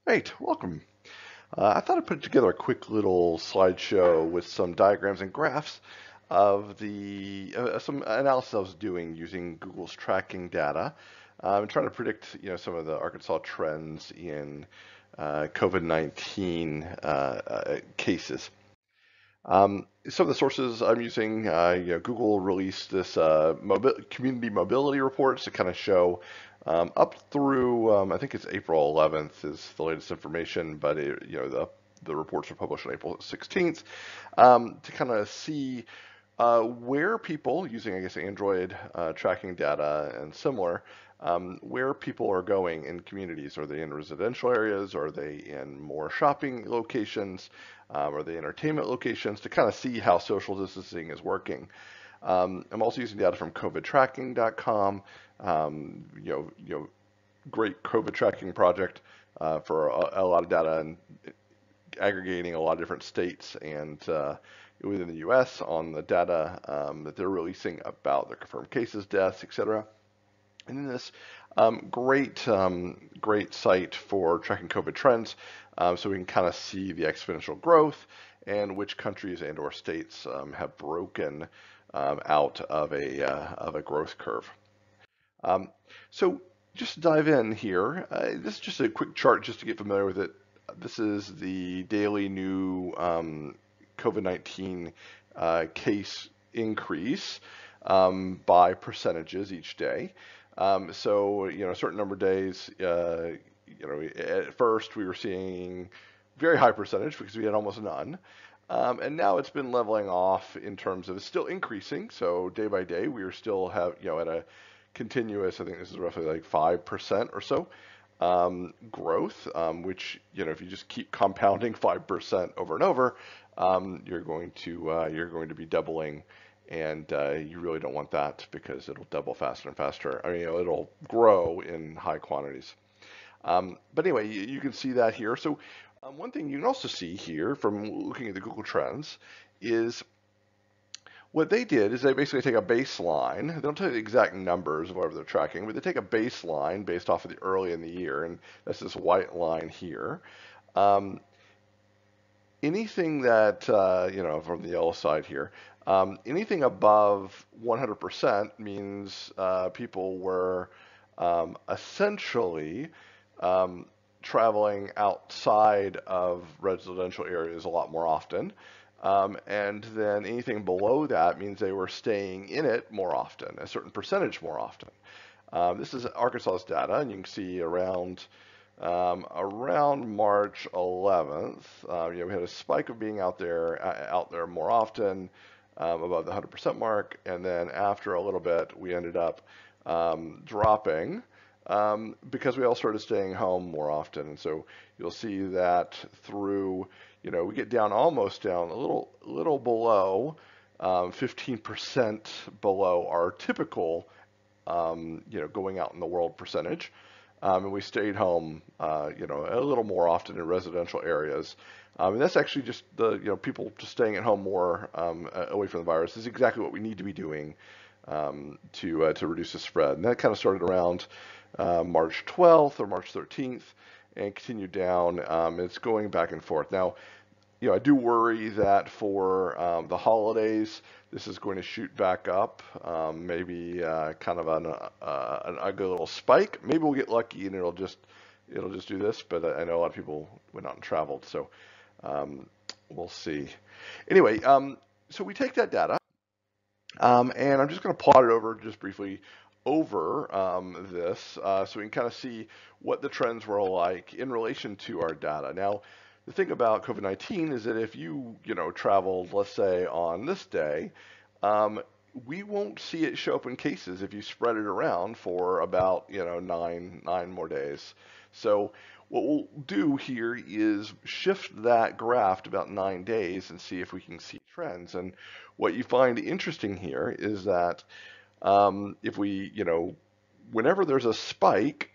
Right, welcome. I thought I'd put together a quick little slideshow with some diagrams and graphs of the some analysis I was doing using Google's tracking data. I'm trying to predict, some of the Arkansas trends in COVID-19 cases. Some of the sources I'm using, Google released this community mobility reports to kind of show up through, I think it's April 11th is the latest information, but the reports were published on April 16th to kind of see where people using, I guess, Android tracking data and similar, where people are going in communities. Are they in residential areas? Are they in more shopping locations? Are they entertainment locations? To kind of see how social distancing is working. I'm also using data from COVIDtracking.com. Great COVID tracking project for a lot of data and aggregating a lot of different states and within the U.S. on the data that they're releasing about their confirmed cases, deaths, etc. And then this great site for tracking COVID trends, so we can kind of see the exponential growth and which countries and/or states have broken out of a growth curve. So just to dive in here, this is just a quick chart just to get familiar with it. This is the daily new COVID-19 case increase by percentages each day. So, a certain number of days, at first we were seeing very high percentage because we had almost none. And now it's been leveling off in terms of it's still increasing. So day by day, we are still at a continuous, I think this is roughly like 5% or so growth, which, if you just keep compounding 5% over and over, you're going to be doubling, and you really don't want that because it'll double faster and faster. I mean, it'll grow in high quantities. But anyway, you can see that here. So one thing you can also see here from looking at the Google Trends is what they did is they basically take a baseline. They don't tell you the exact numbers of whatever they're tracking, but they take a baseline based off of the early in the year, and that's this white line here. Anything that, from the yellow side here, anything above 100% means people were essentially traveling outside of residential areas a lot more often. And then anything below that means they were staying in it more often, a certain percentage more often. This is Arkansas's data, and you can see around March 11th, we had a spike of being out there more often, above the 100% mark, and then after a little bit, we ended up dropping because we all started staying home more often. And so you'll see that through, we get almost down a little below 15% below our typical, going out in the world percentage. And we stayed home, a little more often in residential areas. And that's actually just the, people just staying at home more away from the virus. This is exactly what we need to be doing to reduce the spread. And that kind of started around March 12th or March 13th and continued down. It's going back and forth. Now, I do worry that for the holidays, this is going to shoot back up, maybe kind of an ugly little spike. Maybe we'll get lucky and it'll just do this, but I know a lot of people went out and traveled, so we'll see. Anyway, so we take that data, and I'm just going to plot it over just briefly over this, so we can kind of see what the trends were like in relation to our data. Now, the thing about COVID-19 is that if you, traveled, let's say, on this day, we won't see it show up in cases if you spread it around for about, nine more days. So what we'll do here is shift that graph to about 9 days and see if we can see trends. And what you find interesting here is that if we, whenever there's a spike,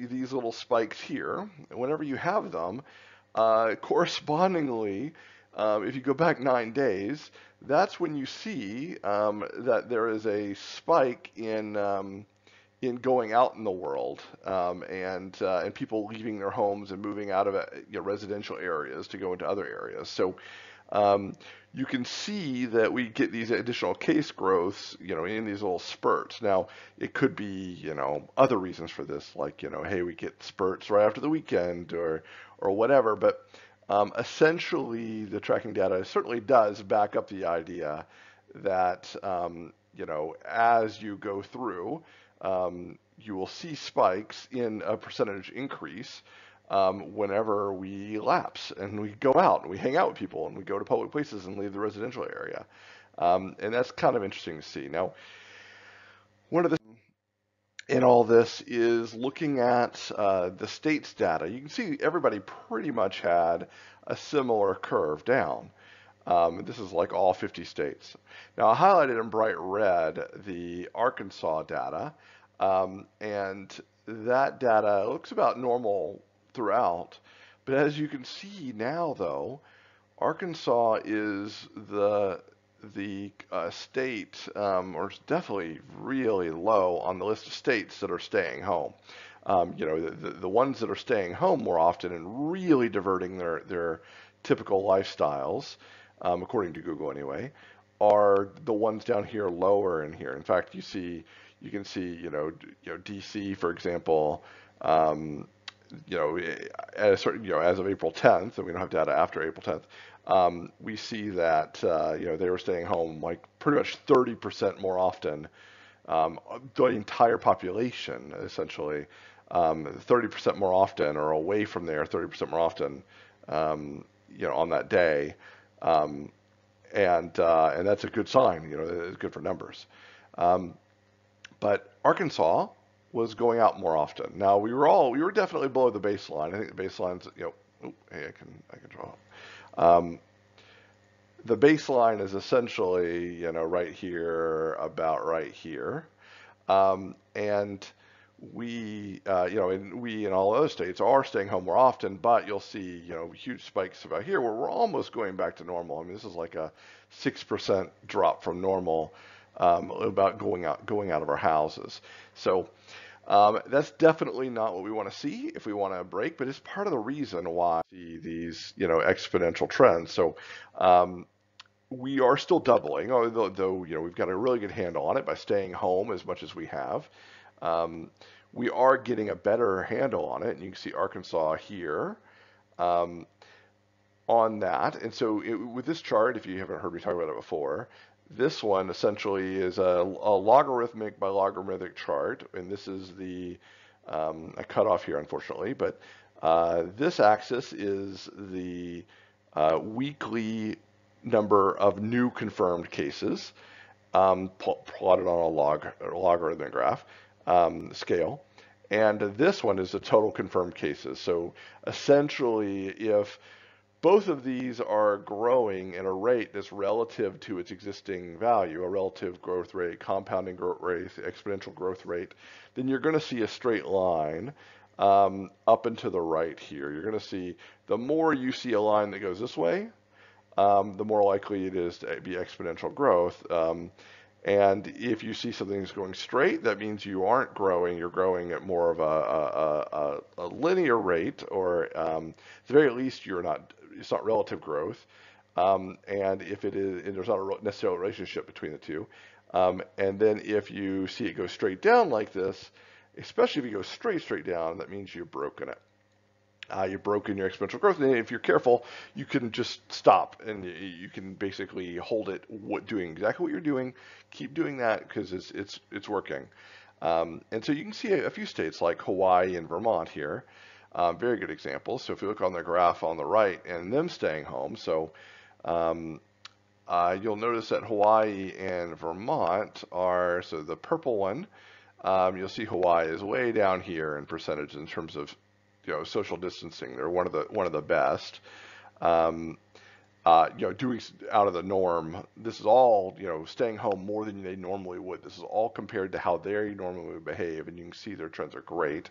these little spikes here, whenever you have them, correspondingly, if you go back 9 days, that's when you see that there is a spike in in going out in the world, and people leaving their homes and moving out of residential areas to go into other areas. So um, you can see that we get these additional case growths, in these little spurts. Now, it could be, other reasons for this, like, hey, we get spurts right after the weekend or whatever. But essentially, the tracking data certainly does back up the idea that, as you go through, you will see spikes in a percentage increase whenever we lapse and we go out and we hang out with people and we go to public places and leave the residential area. And that's kind of interesting to see. Now, one of the in all this is looking at the state's data. You can see everybody pretty much had a similar curve down. This is like all 50 states. Now, I highlighted in bright red the Arkansas data, and that data looks about normal throughout. But as you can see now, though, Arkansas is the state, or it's definitely really low on the list of states that are staying home. The ones that are staying home more often and really diverting their typical lifestyles, according to Google anyway, are the ones down here lower in here. In fact, you can see, DC, for example, at a certain, as of April 10th, and we don't have data after April 10th, we see that, they were staying home like pretty much 30% more often, the entire population, essentially, 30% more often, or away from there 30% more often, on that day. And that's a good sign, it's good for numbers. But Arkansas was going out more often. Now we were definitely below the baseline. I think the baseline's, hey, I can draw. The baseline is essentially, right here, about right here. And we, we in all other states are staying home more often, but you'll see, huge spikes about here where we're almost going back to normal. I mean, this is like a 6% drop from normal, about going out of our houses. So that's definitely not what we want to see if we want to break, but it's part of the reason why we see these, exponential trends. So we are still doubling, although we've got a really good handle on it by staying home as much as we have. We are getting a better handle on it, and you can see Arkansas here on that. And so with this chart, if you haven't heard me talk about it before, this one essentially is a logarithmic by logarithmic chart, and this is I cut off here, unfortunately, but this axis is the weekly number of new confirmed cases, plotted on a logarithmic graph scale, and this one is the total confirmed cases. So essentially, if both of these are growing at a rate that's relative to its existing value, a relative growth rate, compounding growth rate, exponential growth rate, then you're going to see a straight line up and to the right here. You're going to see, the more you see a line that goes this way, the more likely it is to be exponential growth. And if you see something that's going straight, that means you aren't growing. You're growing at more of a linear rate, or at the very least, it's not relative growth. And if it is, and there's not a necessarily relationship between the two. And then if you see it go straight down like this, especially if you go straight down, that means you've broken it. You've broken your exponential growth, and if you're careful, you can just stop, and you can basically hold it, doing exactly what you're doing. Keep doing that because it's working. And so you can see a few states like Hawaii and Vermont here, very good examples. So if you look on the graph on the right and them staying home, so you'll notice that Hawaii and Vermont are, so the purple one, you'll see Hawaii is way down here in percentage in terms of social distancing. They're one of the best. Doing out of the norm. This is all, staying home more than they normally would. This is all compared to how they normally would behave, and you can see their trends are great.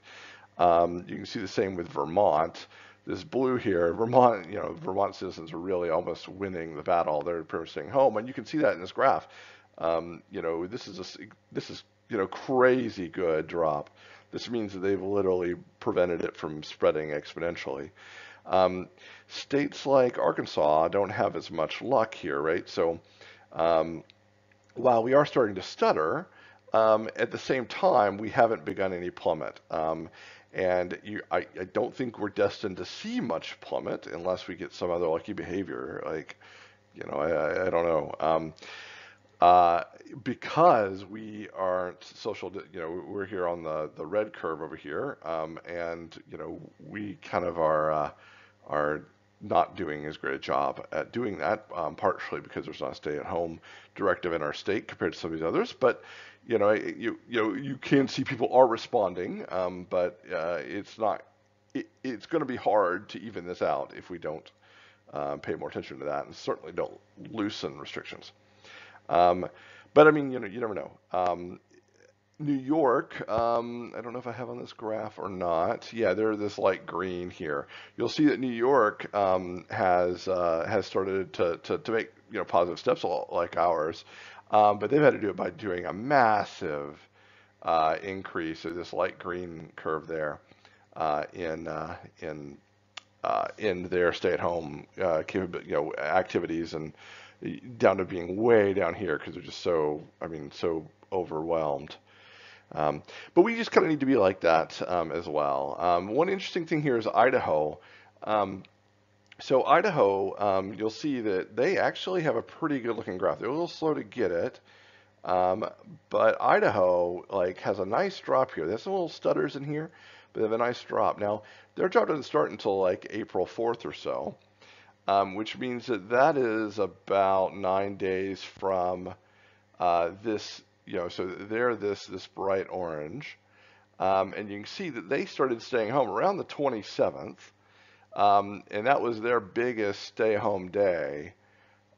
You can see the same with Vermont. This blue here, Vermont, Vermont citizens are really almost winning the battle. They're pretty much staying home, and you can see that in this graph. This is crazy good drop. This means that they've literally prevented it from spreading exponentially. Um, States like Arkansas don't have as much luck here, right? So um, while we are starting to stutter, at the same time, we haven't begun any plummet. I don't think we're destined to see much plummet unless we get some other lucky behavior. Like, I don't know. Uh, because we aren't we're here on the red curve over here, and we kind of are not doing as great a job at doing that, partially because there's not a stay-at-home directive in our state compared to some of these others. But you can see people are responding, but it's not. It's going to be hard to even this out if we don't pay more attention to that, and certainly don't loosen restrictions. Um, but I mean, you never know. New York, I don't know if I have on this graph or not. Yeah, they're this light green here. You'll see that New York has started to make positive steps like ours, but they've had to do it by doing a massive increase of this light green curve there in their stay-at-home activities, and down to being way down here because they're just so overwhelmed. But we just kind of need to be like that as well. One interesting thing here is Idaho. So Idaho, you'll see that they actually have a pretty good looking graph. They're a little slow to get it, but Idaho has a nice drop here. There's some little stutters in here, but they have a nice drop. Now, their drop doesn't start until like April 4th or so, which means that is about 9 days from this, so they're this bright orange, and you can see that they started staying home around the 27th, and that was their biggest stay-home day,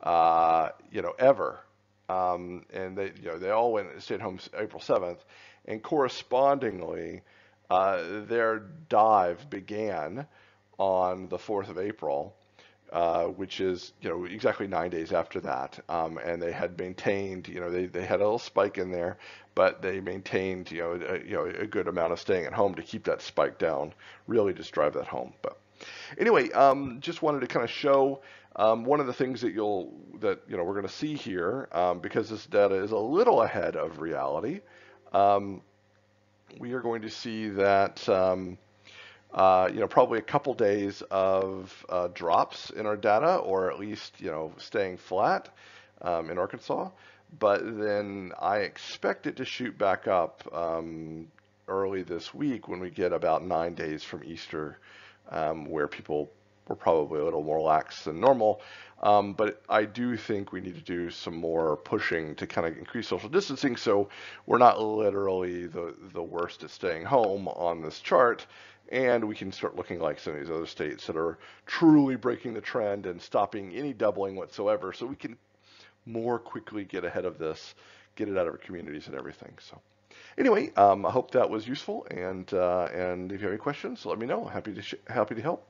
ever. And they all stayed home April 7th, and correspondingly, their dive began on the 4th of April, which is exactly 9 days after that, and they had maintained, they had a little spike in there, but they maintained a good amount of staying at home to keep that spike down, really just drive that home. But anyway, just wanted to kind of show one of the things that we're going to see here, because this data is a little ahead of reality. We are going to see that probably a couple days of drops in our data, or at least staying flat in Arkansas. But then I expect it to shoot back up early this week when we get about 9 days from Easter, where people were probably a little more lax than normal. But I do think we need to do some more pushing to kind of increase social distancing, so we're not literally the worst at staying home on this chart, and we can start looking like some of these other states that are truly breaking the trend and stopping any doubling whatsoever, so we can more quickly get ahead of this, get it out of our communities and everything. So anyway, I hope that was useful, and if you have any questions, let me know. Happy to help.